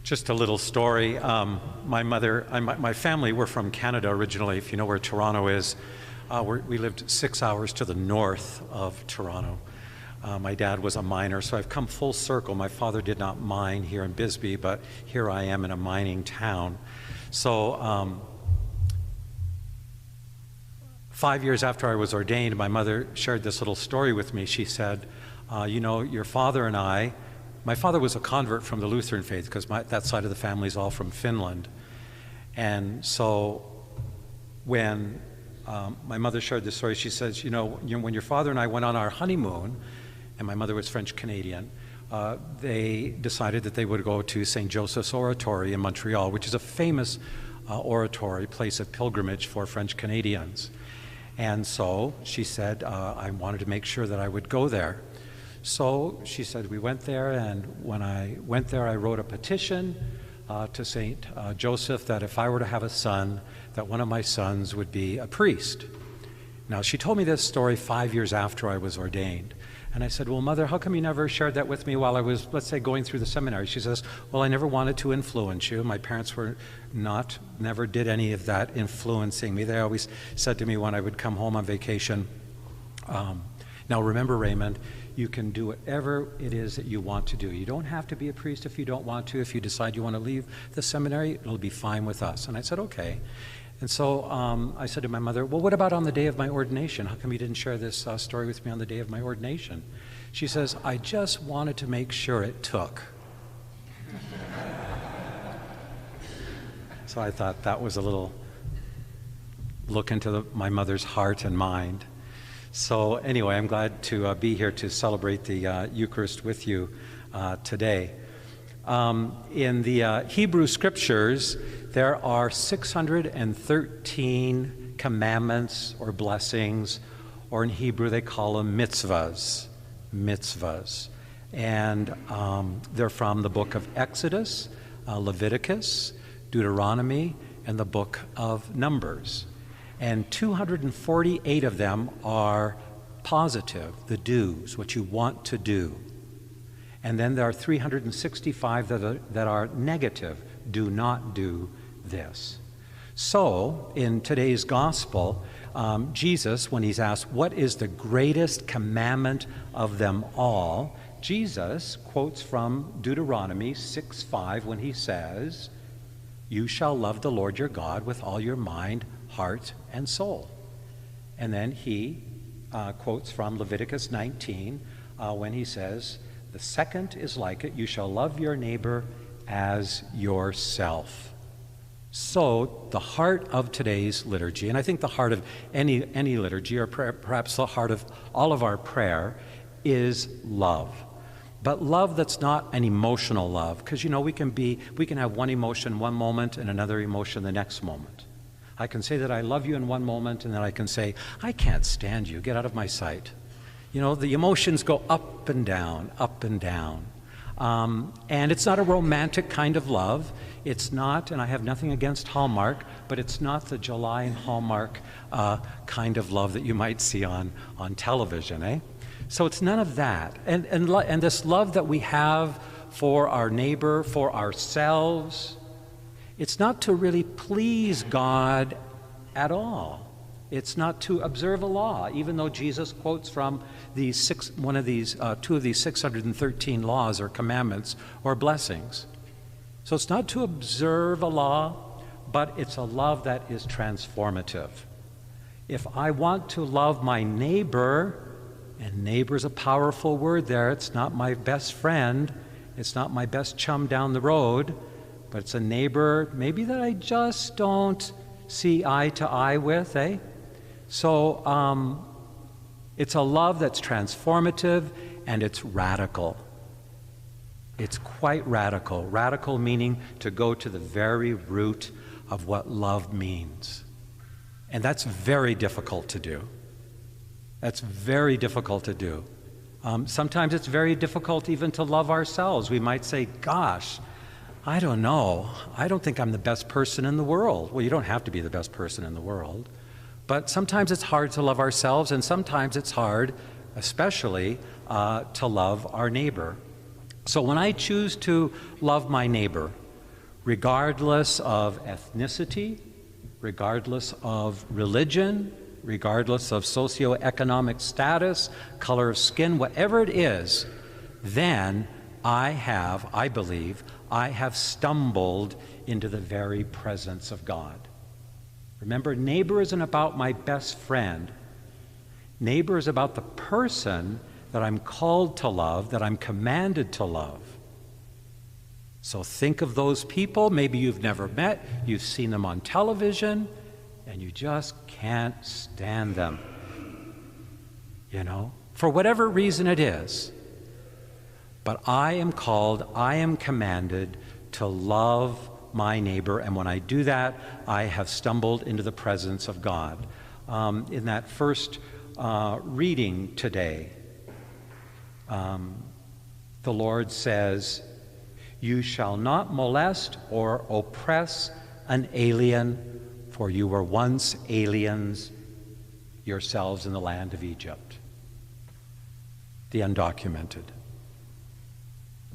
Just a little story. My family, we're from Canada originally, if you know where Toronto is. We lived 6 hours to the north of Toronto. My dad was a miner, so I've come full circle. My father did not mine here in Bisbee, but here I am in a mining town. So 5 years after I was ordained, my mother shared this little story with me. She said, your father and I, my father was a convert from the Lutheran faith because that side of the family is all from Finland. And so when my mother shared this story, she says, when your father and I went on our honeymoon, and my mother was French-Canadian, they decided that they would go to St. Joseph's Oratory in Montreal, which is a famous oratory, place of pilgrimage for French-Canadians. And so she said, I wanted to make sure that I would go there. So she said we went there, and when I went there, I wrote a petition to St. Joseph that if I were to have a son, that one of my sons would be a priest. Now, she told me this story 5 years after I was ordained. And I said, well, Mother, how come you never shared that with me while I was, let's say, going through the seminary? She says, well, I never wanted to influence you. My parents never did any of that influencing me. They always said to me when I would come home on vacation, now remember, Raymond, you can do whatever it is that you want to do. You don't have to be a priest if you don't want to. If you decide you want to leave the seminary, it'll be fine with us. And I said, okay. And so I said to my mother, well, what about on the day of my ordination? How come you didn't share this story with me on the day of my ordination? She says, I just wanted to make sure it took. So I thought that was a little look into my mother's heart and mind. So anyway, I'm glad to be here to celebrate the Eucharist with you today. In the Hebrew Scriptures, there are 613 commandments or blessings, or in Hebrew they call them mitzvahs. And they're from the book of Exodus, Leviticus, Deuteronomy, and the book of Numbers. And 248 of them are positive, the do's, what you want to do. And then there are 365 that are negative, do not do this. So, in today's gospel, Jesus, when he's asked, what is the greatest commandment of them all, Jesus quotes from Deuteronomy 6:5 when he says, you shall love the Lord your God with all your mind, heart, and soul. And then he quotes from Leviticus 19 when he says, the second is like it, you shall love your neighbor as yourself. So the heart of today's liturgy, and I think the heart of any liturgy, or perhaps the heart of all of our prayer, is love. But love that's not an emotional love, because we can have one emotion one moment and another emotion the next moment. I can say that I love you in one moment, and then I can say, I can't stand you, get out of my sight. The emotions go up and down, up and down. And it's not a romantic kind of love. It's not, and I have nothing against Hallmark, but it's not the July and Hallmark kind of love that you might see on television, eh? So it's none of that. And this love that we have for our neighbor, for ourselves, it's not to really please God at all. It's not to observe a law, even though Jesus quotes from two of these 613 laws or commandments or blessings. So it's not to observe a law, but it's a love that is transformative. If I want to love my neighbor, and neighbor's a powerful word there, it's not my best friend, it's not my best chum down the road, but it's a neighbor maybe that I just don't see eye to eye with, eh? So it's a love that's transformative and it's radical. It's quite radical. Radical meaning to go to the very root of what love means. And that's very difficult to do. That's very difficult to do. Sometimes it's very difficult even to love ourselves. We might say, gosh, I don't know. I don't think I'm the best person in the world. Well, you don't have to be the best person in the world. But sometimes it's hard to love ourselves, and sometimes it's hard, especially, to love our neighbor. So when I choose to love my neighbor, regardless of ethnicity, regardless of religion, regardless of socioeconomic status, color of skin, whatever it is, then I believe, I have stumbled into the very presence of God. Remember, neighbor isn't about my best friend. Neighbor is about the person that I'm called to love, that I'm commanded to love. So think of those people maybe you've never met, you've seen them on television, and you just can't stand them. You know, for whatever reason it is. But I am called, I am commanded to love my neighbor, and when I do that, I have stumbled into the presence of God. In that first reading today, the Lord says, "You shall not molest or oppress an alien, for you were once aliens yourselves in the land of Egypt." The undocumented.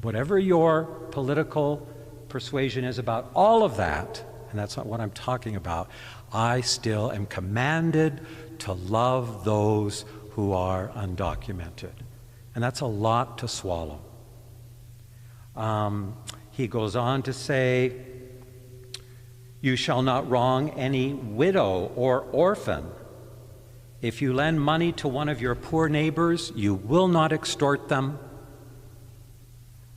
Whatever your political persuasion is about all of that, and that's not what I'm talking about, I still am commanded to love those who are undocumented. And that's a lot to swallow. He goes on to say, "You shall not wrong any widow or orphan. If you lend money to one of your poor neighbors, you will not extort them,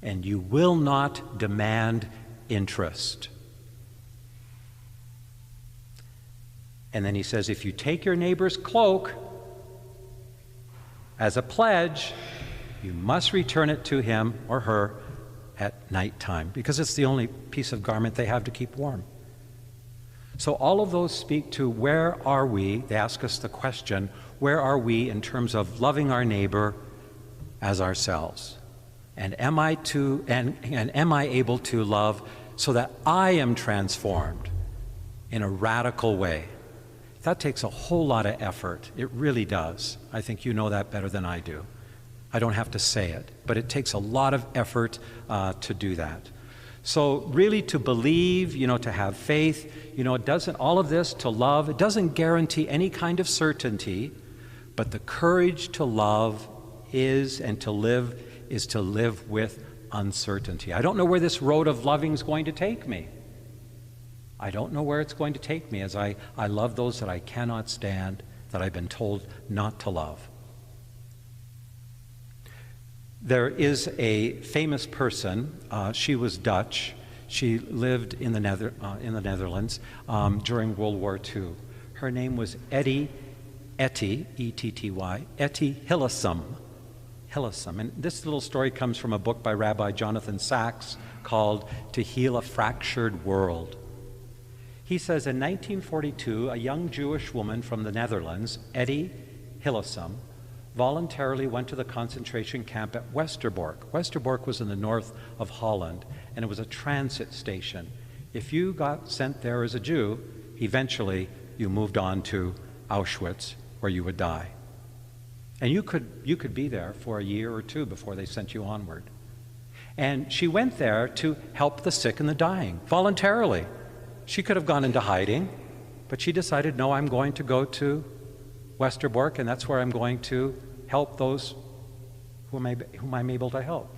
and you will not demand interest." And then he says, if you take your neighbor's cloak as a pledge, you must return it to him or her at nighttime, because it's the only piece of garment they have to keep warm. So all of those speak to where are we, they ask us the question, where are we in terms of loving our neighbor as ourselves? And am I able to love so that I am transformed in a radical way? That takes a whole lot of effort. It really does. I think you know that better than I do. I don't have to say it, but it takes a lot of effort to do that. So really to believe, to have faith, it doesn't, all of this, to love, it doesn't guarantee any kind of certainty, but the courage to love is to live with uncertainty. I don't know where this road of loving is going to take me. I don't know where it's going to take me as I love those that I cannot stand, that I've been told not to love. There is a famous person, she was Dutch. She lived in the Netherlands during World War II. Her name was Etty, E-T-T-Y, Etty Hillesum. And this little story comes from a book by Rabbi Jonathan Sachs called To Heal a Fractured World. He says in 1942, a young Jewish woman from the Netherlands, Etty Hillesum, voluntarily went to the concentration camp at Westerbork. Westerbork was in the north of Holland, and it was a transit station. If you got sent there as a Jew, eventually you moved on to Auschwitz, where you would die. And you could be there for a year or two before they sent you onward. And she went there to help the sick and the dying, voluntarily. She could have gone into hiding, but she decided, no, I'm going to go to Westerbork, and that's where I'm going to help those whom I'm able to help.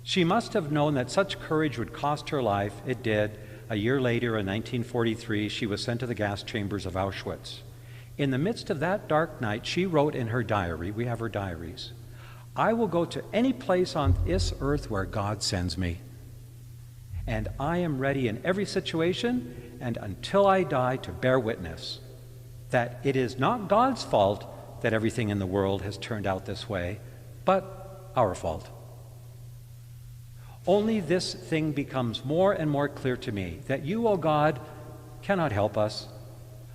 She must have known that such courage would cost her life. It did. A year later, in 1943, she was sent to the gas chambers of Auschwitz. In the midst of that dark night, she wrote in her diary, we have her diaries, "I will go to any place on this earth where God sends me. And I am ready in every situation and until I die to bear witness that it is not God's fault that everything in the world has turned out this way, but our fault. Only this thing becomes more and more clear to me, that you, O God, cannot help us,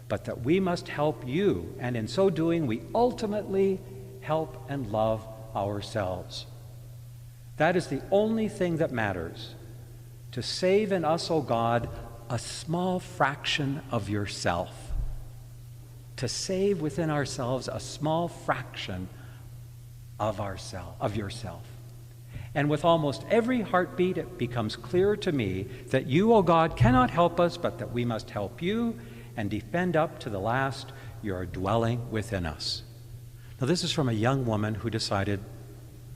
but that we must help you, and in so doing we ultimately help and love ourselves. That is the only thing that matters, to save in us, O God, a small fraction of yourself. To save within ourselves a small fraction of yourself. And with almost every heartbeat, it becomes clearer to me that you, O God, cannot help us, but that we must help you and defend up to the last your dwelling within us. Now, this is from a young woman who decided,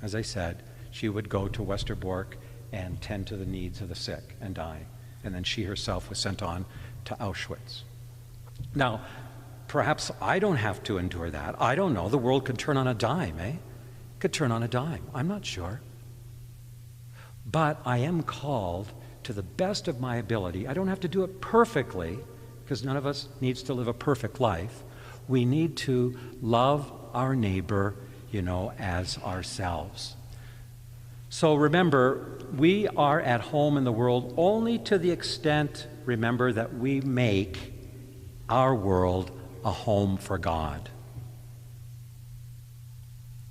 as I said, she would go to Westerbork and tend to the needs of the sick and die. And then she herself was sent on to Auschwitz. Now, perhaps I don't have to endure that. I don't know. The world could turn on a dime, eh? It could turn on a dime. I'm not sure. But I am called to the best of my ability. I don't have to do it perfectly, because none of us needs to live a perfect life. We need to love our neighbor, as ourselves. So remember, we are at home in the world only to the extent, remember, that we make our world a home for God.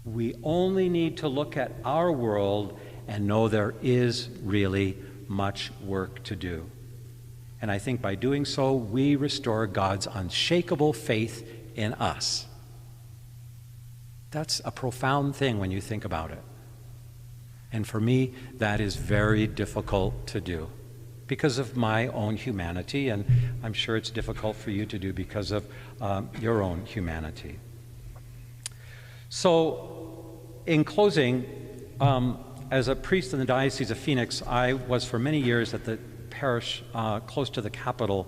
We only need to look at our world and know there is really much work to do. And I think by doing so, we restore God's unshakable faith in us. That's a profound thing when you think about it. And for me, that is very difficult to do because of my own humanity, and I'm sure it's difficult for you to do because of your own humanity. So, in closing, as a priest in the Diocese of Phoenix, I was for many years at the parish close to the capital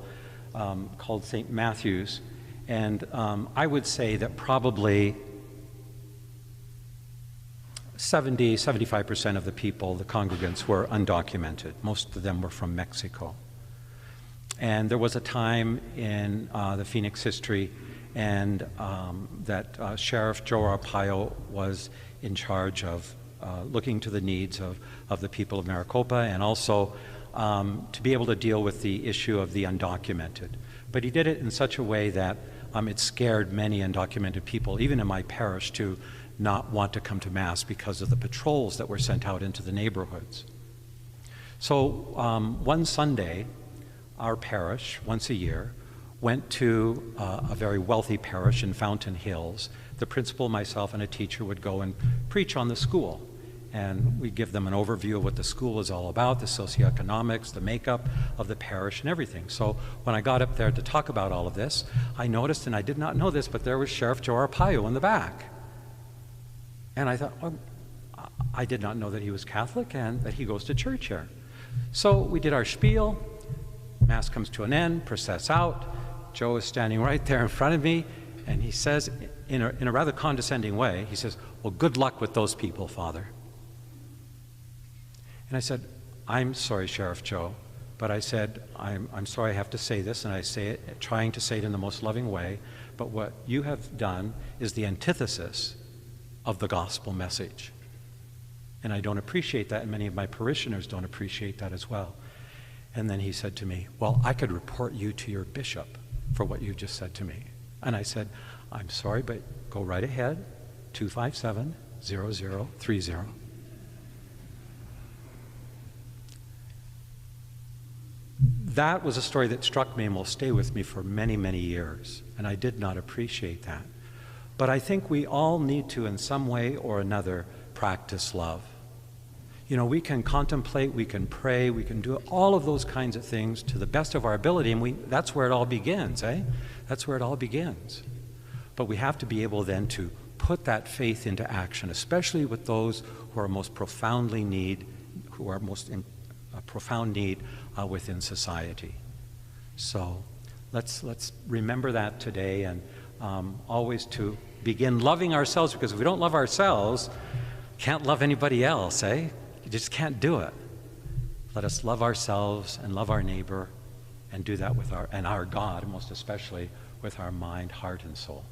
called St. Matthew's, and I would say that probably 75% of the people, the congregants, were undocumented. Most of them were from Mexico. And there was a time in the Phoenix history and that Sheriff Joe Arpaio was in charge of looking to the needs of the people of Maricopa, and also to be able to deal with the issue of the undocumented. But he did it in such a way that it scared many undocumented people, even in my parish, to not want to come to Mass because of the patrols that were sent out into the neighborhoods. So one Sunday, our parish, once a year, went to a very wealthy parish in Fountain Hills. The principal, myself, and a teacher would go and preach on the school. And we give them an overview of what the school is all about, the socioeconomics, the makeup of the parish, and everything. So when I got up there to talk about all of this, I noticed, and I did not know this, but there was Sheriff Joe Arpaio in the back. And I thought, well, I did not know that he was Catholic and that he goes to church here. So we did our spiel. Mass comes to an end, process out. Joe is standing right there in front of me, and he says, in a rather condescending way, he says, well, good luck with those people, Father. And I said, I'm sorry, Sheriff Joe, but I said, I'm sorry I have to say this, and I say it, trying to say it in the most loving way, but what you have done is the antithesis of the gospel message. And I don't appreciate that, and many of my parishioners don't appreciate that as well. And then he said to me, well, I could report you to your bishop for what you just said to me. And I said, I'm sorry, but go right ahead, 257-0030. That was a story that struck me and will stay with me for many, many years, and I did not appreciate that. But I think we all need to, in some way or another, practice love. We can contemplate, we can pray, we can do all of those kinds of things to the best of our ability, and that's where it all begins, eh? That's where it all begins. But we have to be able then to put that faith into action, especially with those who are most profound need within society. So let's remember that today, and always to begin loving ourselves, because if we don't love ourselves, can't love anybody else, eh? You just can't do it. Let us love ourselves and love our neighbor, and do that with our God, most especially with our mind, heart, and soul.